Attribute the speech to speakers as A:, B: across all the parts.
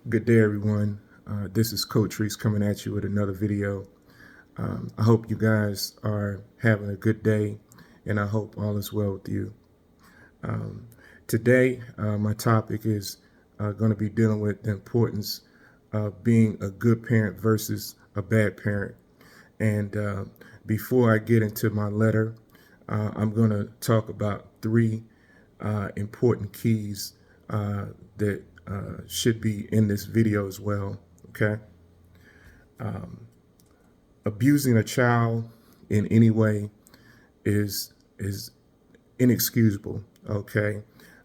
A: Good day, everyone. This is Coach Reese coming at you with another video. I hope you guys are having a good day, and I hope all is well with you. Today, my topic is going to be dealing with the importance of being a good parent versus a bad parent. And before I get into my letter, I'm going to talk about three important keys that should be in this video as well. Okay. Abusing a child in any way is inexcusable. Okay.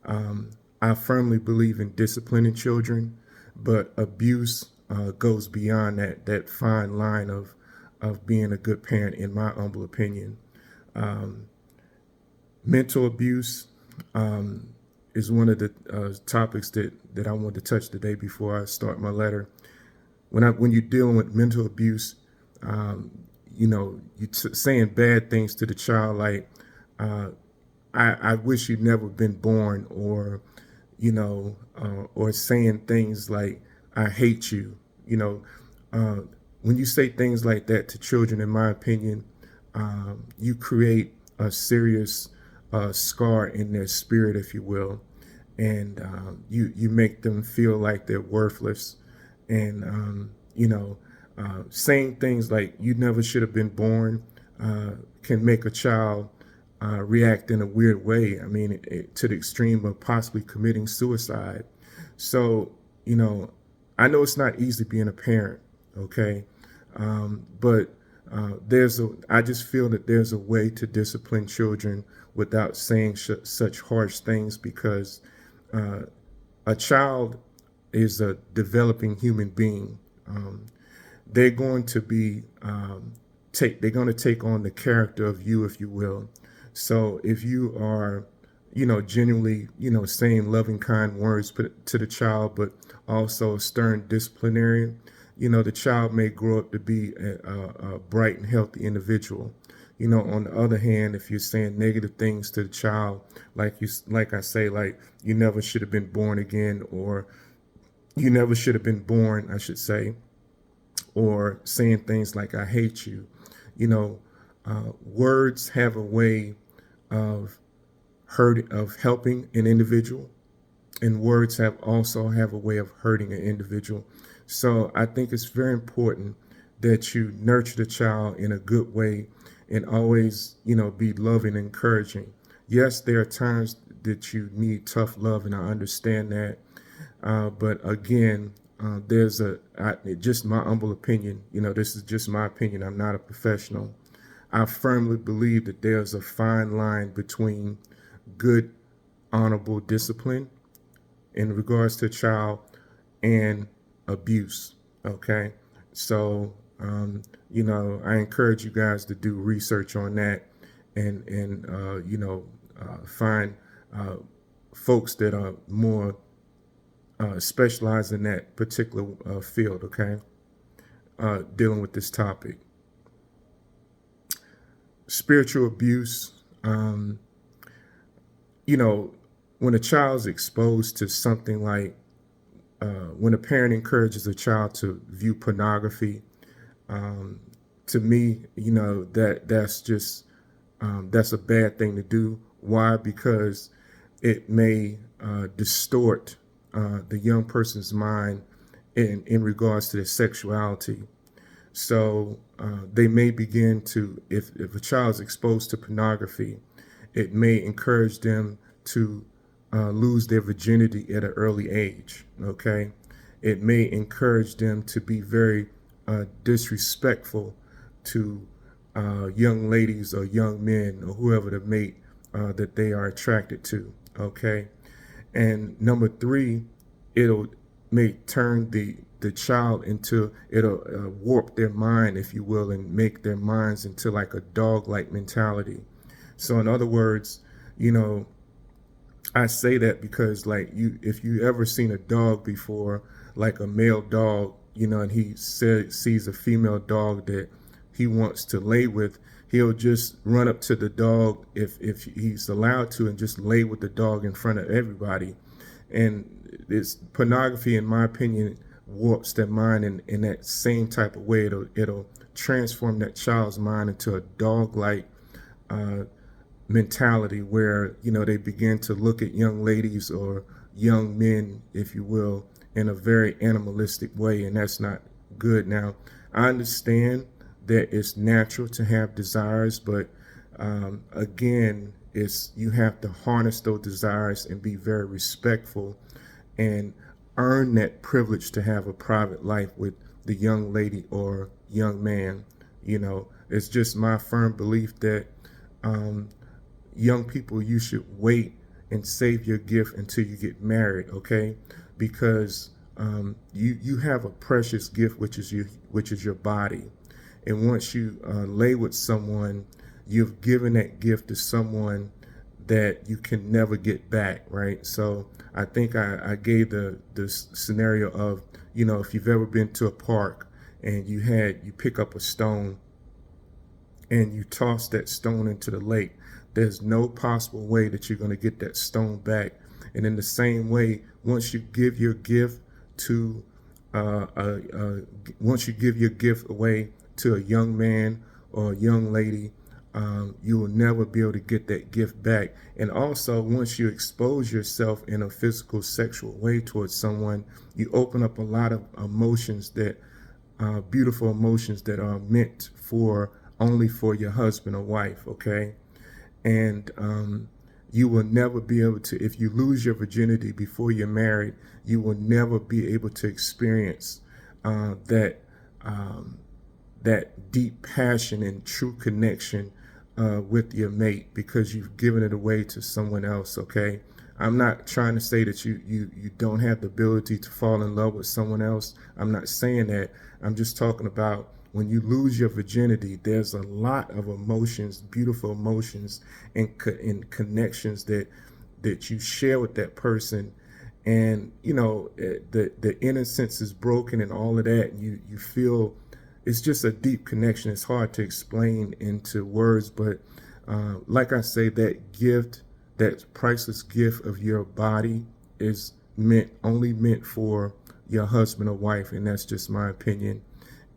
A: I firmly believe in disciplining children, but abuse goes beyond that fine line of being a good parent, in my humble opinion. Mental abuse is one of the topics that I want to touch today before I start my letter. When you're dealing with mental abuse, you're saying bad things to the child, like I wish you'd never been born, or or saying things like I hate you. When you say things like that to children, in my opinion, you create a serious scar in their spirit, if you will, and you make them feel like they're worthless, and saying things like you never should have been born can make a child react in a weird way. I mean, to the extreme of possibly committing suicide. So, I know it's not easy being a parent, okay, but I just feel that there's a way to discipline children without saying such harsh things, because a child is a developing human being. They're going to be they're going to take on the character of you, if you will. So if you are, genuinely, saying loving, kind words to the child, but also a stern disciplinarian, the child may grow up to be a bright and healthy individual. On the other hand, if you're saying negative things to the child, like I say, like you never should have been born again, or you never should have been born, I should say, or saying things like I hate you, words have a way of helping an individual, and words also have a way of hurting an individual. So I think it's very important that you nurture the child in a good way, and always, be loving and encouraging. Yes, there are times that you need tough love, and I understand that. But again, just my humble opinion, this is just my opinion. I'm not a professional. I firmly believe that there's a fine line between good, honorable discipline in regards to a child and abuse. Okay. So, I encourage you guys to do research on that, and find folks that are more specialized in that particular field. Okay. Dealing with this topic. Spiritual abuse. When a child's exposed to something like, when a parent encourages a child to view pornography, to me, that's just that's a bad thing to do. Why? Because it may distort the young person's mind in regards to their sexuality. So they may begin to, if a child's exposed to pornography, it may encourage them to lose their virginity at an early age. Okay. It may encourage them to be very disrespectful to young ladies or young men, or whoever the mate that they are attracted to. Okay. And number three, may turn the child into, it'll warp their mind, if you will, and make their minds into like a dog-like mentality. So in other words, I say that because, like, if you ever seen a dog before, like a male dog, and he sees a female dog that he wants to lay with, he'll just run up to the dog, if he's allowed to, and just lay with the dog in front of everybody. And it's pornography, in my opinion, warps their mind in that same type of way. It'll transform that child's mind into a dog-like uh, mentality where, they begin to look at young ladies or young men, if you will, in a very animalistic way, and that's not good. Now, I understand that it's natural to have desires, but again, it's you have to harness those desires and be very respectful and earn that privilege to have a private life with the young lady or young man. It's just my firm belief that um, young people, you should wait and save your gift until you get married, okay? Because you have a precious gift, which is your body, and once you lay with someone, you've given that gift to someone that you can never get back, right? So I think I gave the scenario of, if you've ever been to a park and you pick up a stone and you toss that stone into the lake, there's no possible way that you're going to get that stone back. And in the same way, once you give your gift to once you give your gift away to a young man or a young lady, you will never be able to get that gift back. And also, once you expose yourself in a physical, sexual way towards someone, you open up a lot of emotions that beautiful emotions that are meant for only for your husband or wife, okay? And you will never be able to, if you lose your virginity before you're married, you will never be able to experience that deep passion and true connection with your mate, because you've given it away to someone else, okay? I'm not trying to say that you don't have the ability to fall in love with someone else. I'm not saying that. I'm just talking about when you lose your virginity, there's a lot of emotions, beautiful emotions and connections that you share with that person. And, the innocence is broken and all of that. You feel it's just a deep connection. It's hard to explain into words, but like I say, that gift, that priceless gift of your body is only meant for your husband or wife, and that's just my opinion.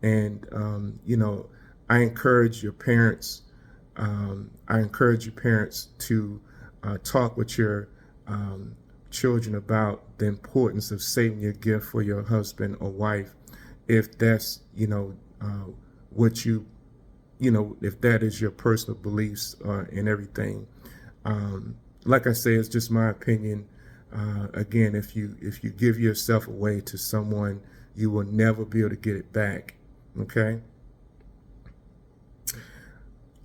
A: And I encourage your parents. To talk with your children about the importance of saving your gift for your husband or wife, if that's what if that is your personal beliefs and everything. Like I say, it's just my opinion. Again, if you give yourself away to someone, you will never be able to get it back. Okay.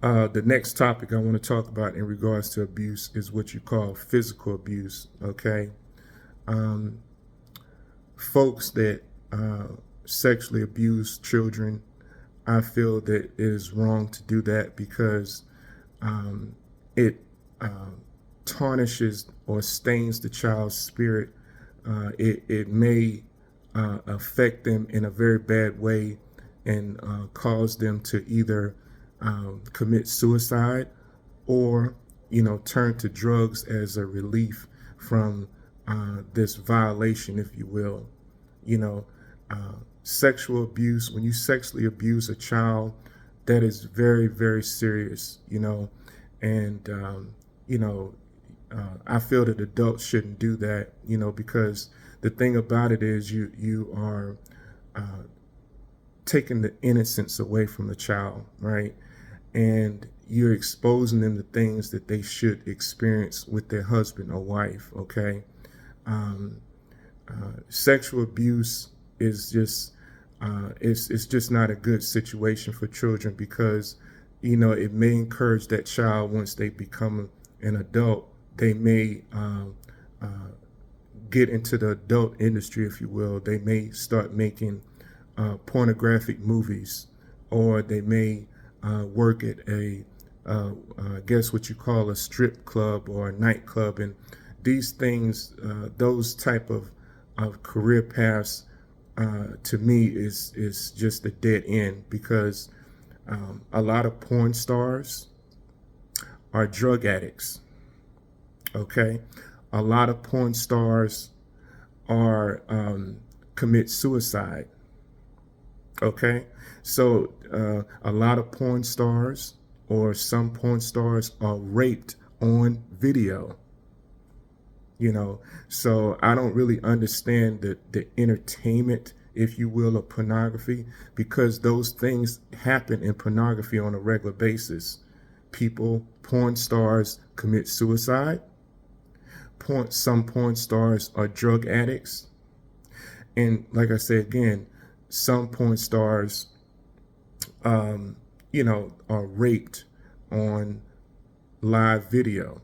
A: The next topic I want to talk about in regards to abuse is what you call physical abuse. Okay. Folks that sexually abuse children, I feel that it is wrong to do that because it tarnishes or stains the child's spirit. It may affect them in a very bad way and cause them to either commit suicide or turn to drugs as a relief from this violation, if you will. Sexual abuse, when you sexually abuse a child, that is very, very serious. And I feel that adults shouldn't do that, because the thing about it is you are taking the innocence away from the child, right? And you're exposing them to things that they should experience with their husband or wife, okay? Sexual abuse is just it's just not a good situation for children, because it may encourage that child, once they become an adult, they may get into the adult industry, if you will. They may start making pornographic movies, or they may work at I guess what you call a strip club or a nightclub. And these things, those type of career paths, to me is just a dead end, because a lot of porn stars are drug addicts. Okay, a lot of porn stars are commit suicide. Okay, so a lot of porn stars or some porn stars are raped on video. So I don't really understand the entertainment, if you will, of pornography, because those things happen in pornography on a regular basis. Porn stars commit suicide. Some porn stars are drug addicts. And like I said again, some porn stars, are raped on live video.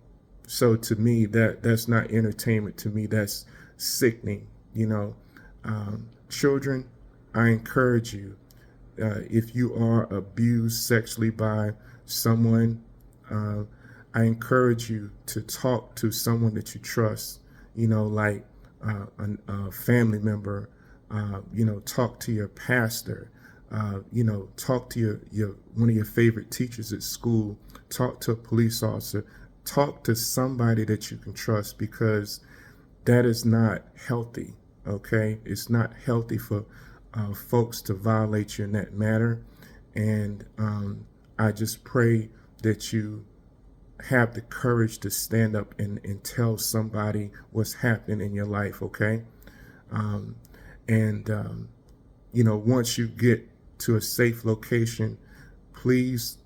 A: So to me, that's not entertainment. To me, that's sickening. Children, I encourage you, if you are abused sexually by someone, I encourage you to talk to someone that you trust, like a family member, talk to your pastor, talk to your one of your favorite teachers at school, talk to a police officer, talk to somebody that you can trust, because that is not healthy. Okay, it's not healthy for folks to violate you in that manner. And I just pray that you have the courage to stand up and tell somebody what's happening in your life. Okay, once you get to a safe location, please,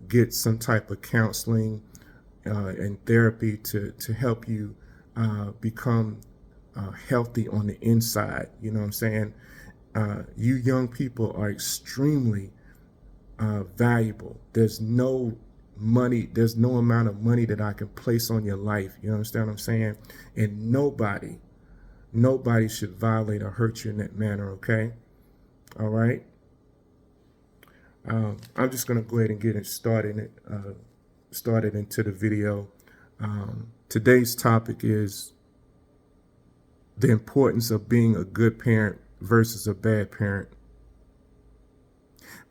A: get some type of counseling and therapy to help you become healthy on the inside. You know what I'm saying? You young people are extremely valuable. There's no amount of money that I can place on your life. You understand what I'm saying? And nobody should violate or hurt you in that manner. Okay? All right. I'm just going to go ahead and get it started into the video. Today's topic is the importance of being a good parent versus a bad parent.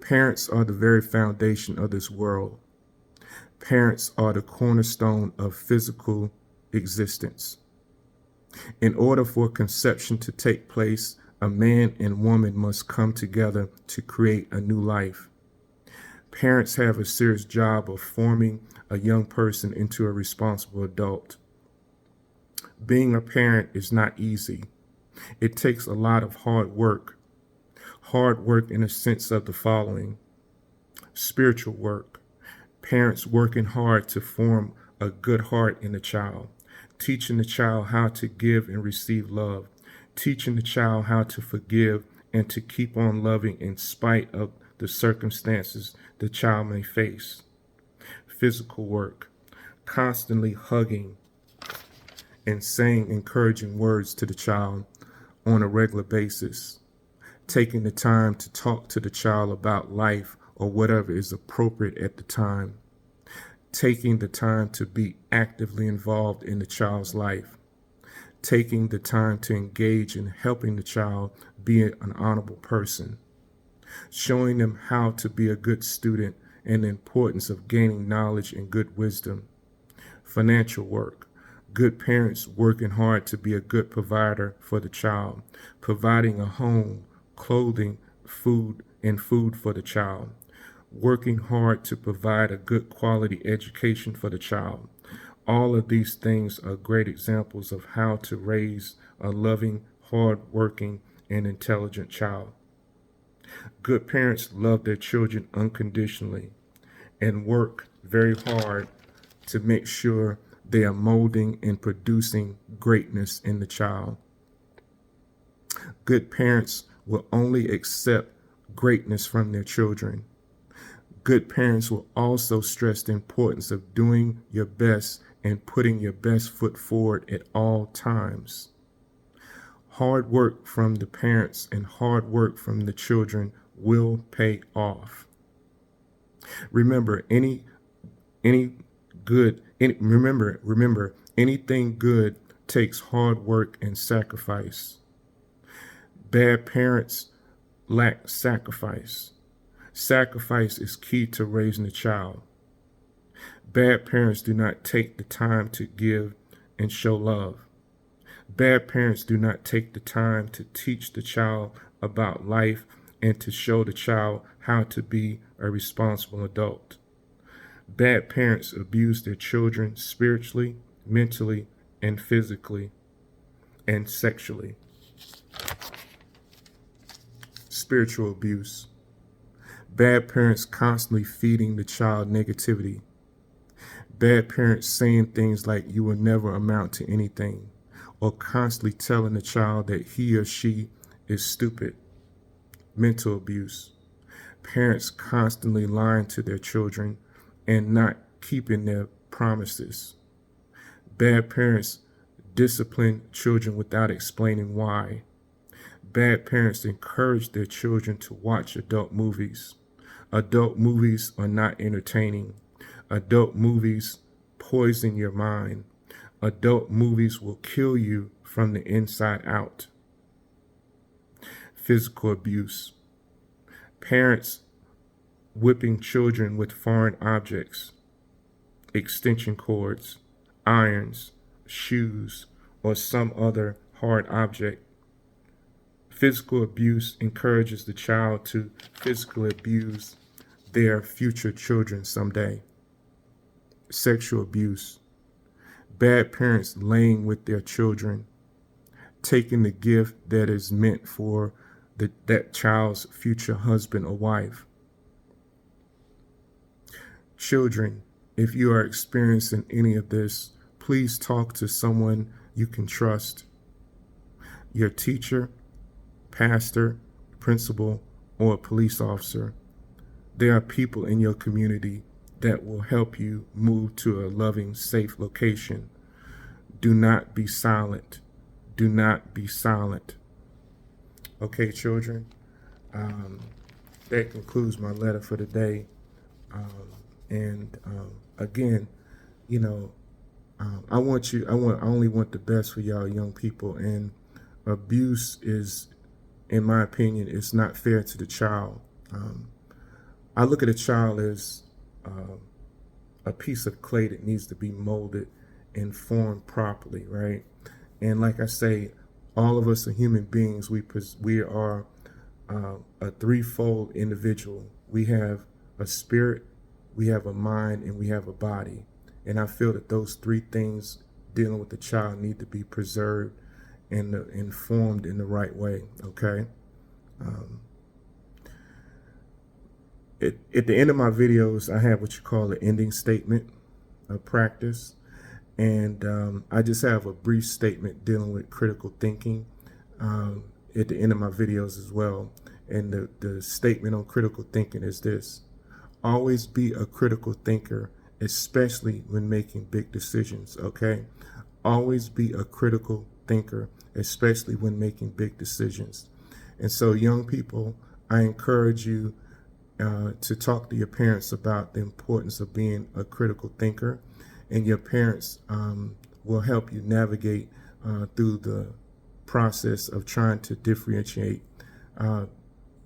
A: Parents are the very foundation of this world. Parents are the cornerstone of physical existence. In order for conception to take place, a man and woman must come together to create a new life. Parents have a serious job of forming a young person into a responsible adult. Being a parent is not easy. It takes a lot of hard work. Hard work in the sense of the following: spiritual work. Parents working hard to form a good heart in the child, teaching the child how to give and receive love, teaching the child how to forgive and to keep on loving in spite of the circumstances the child may face. Physical work, constantly hugging and saying encouraging words to the child on a regular basis, taking the time to talk to the child about life or whatever is appropriate at the time, taking the time to be actively involved in the child's life, taking the time to engage in helping the child be an honorable person, showing them how to be a good student and the importance of gaining knowledge and good wisdom. Financial work, good parents working hard to be a good provider for the child, providing a home, clothing, food for the child, working hard to provide a good quality education for the child. All of these things are great examples of how to raise a loving, hard-working, and intelligent child. Good parents love their children unconditionally and work very hard to make sure they are molding and producing greatness in the child. Good parents will only accept greatness from their children. Good parents will also stress the importance of doing your best and putting your best foot forward at all times. Hard work from the parents and hard work from the children will pay off. Remember, anything good takes hard work and sacrifice. Bad parents lack sacrifice. Sacrifice is key to raising a child. Bad parents do not take the time to give and show love. Bad parents do not take the time to teach the child about life and to show the child how to be a responsible adult. Bad parents abuse their children spiritually, mentally, and physically, and sexually. Spiritual abuse. Bad parents constantly feeding the child negativity. Bad parents saying things like you will never amount to anything, or constantly telling the child that he or she is stupid. Mental abuse. Parents constantly lying to their children and not keeping their promises. Bad parents discipline children without explaining why. Bad parents encourage their children to watch adult movies. Adult movies are not entertaining. Adult movies poison your mind. Adult movies will kill you from the inside out. Physical abuse. Parents whipping children with foreign objects, extension cords, irons, shoes, or some other hard object. Physical abuse encourages the child to physically abuse their future children someday. Sexual abuse. Bad parents laying with their children, taking the gift that is meant for that child's future husband or wife. Children, if you are experiencing any of this, please talk to someone you can trust. Your teacher, pastor, principal, or a police officer. There are people in your community that will help you move to a loving, safe location. Do not be silent. Do not be silent. Okay, children, that concludes my letter for today. Again, you know, I only want the best for y'all young people, and abuse is, in my opinion, it's not fair to the child. I look at a child as a piece of clay that needs to be molded and formed properly, right? And like I say, all of us are human beings. We are a threefold individual. We have a spirit, we have a mind, and we have a body. And I feel that those three things dealing with the child need to be preserved and informed in the right way, okay? At the end of my videos, I have what you call an ending statement of practice. And I just have a brief statement dealing with critical thinking at the end of my videos as well. And the statement on critical thinking is this: always be a critical thinker, especially when making big decisions, okay? Always be a critical thinker, especially when making big decisions. And so, young people, I encourage you to talk to your parents about the importance of being a critical thinker, and your parents will help you navigate through the process of trying to differentiate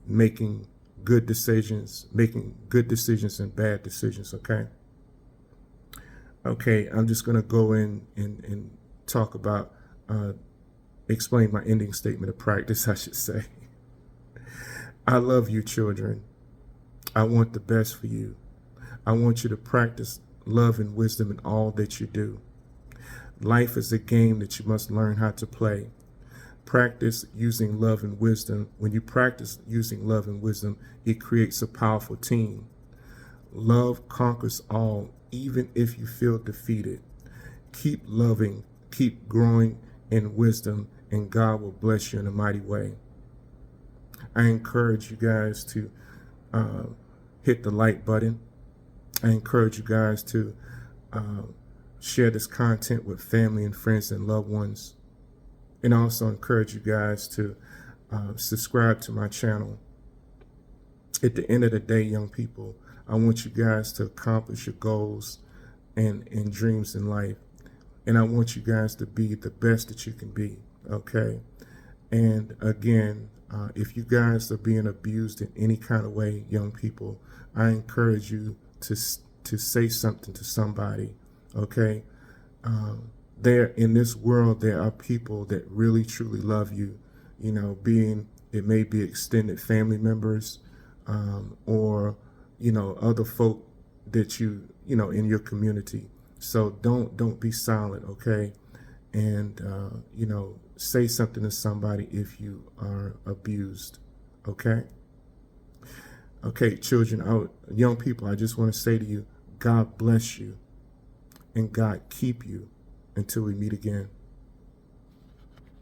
A: making good decisions and bad decisions, okay? Okay, I'm just going to go in and talk about, explain my ending statement of practice, I should say. I love you, children. I want the best for you. I want you to practice love and wisdom in all that you do. Life is a game that you must learn how to play. Practice using love and wisdom. When you practice using love and wisdom, it creates a powerful team. Love conquers all, even if you feel defeated. Keep loving, keep growing in wisdom, and God will bless you in a mighty way. I encourage you guys to hit the like button. I encourage you guys to share this content with family and friends and loved ones. And I also encourage you guys to subscribe to my channel. At the end of the day, young people, I want you guys to accomplish your goals and dreams in life. And I want you guys to be the best that you can be, okay? And again, if you guys are being abused in any kind of way, young people, I encourage you to say something to somebody, okay? there in this world, there are people that really truly love you, being it may be extended family members, or other folk that in your community. So don't be silent, okay? And say something to somebody if you are abused, okay? Okay, children, young people, I just want to say to you, God bless you and God keep you until we meet again.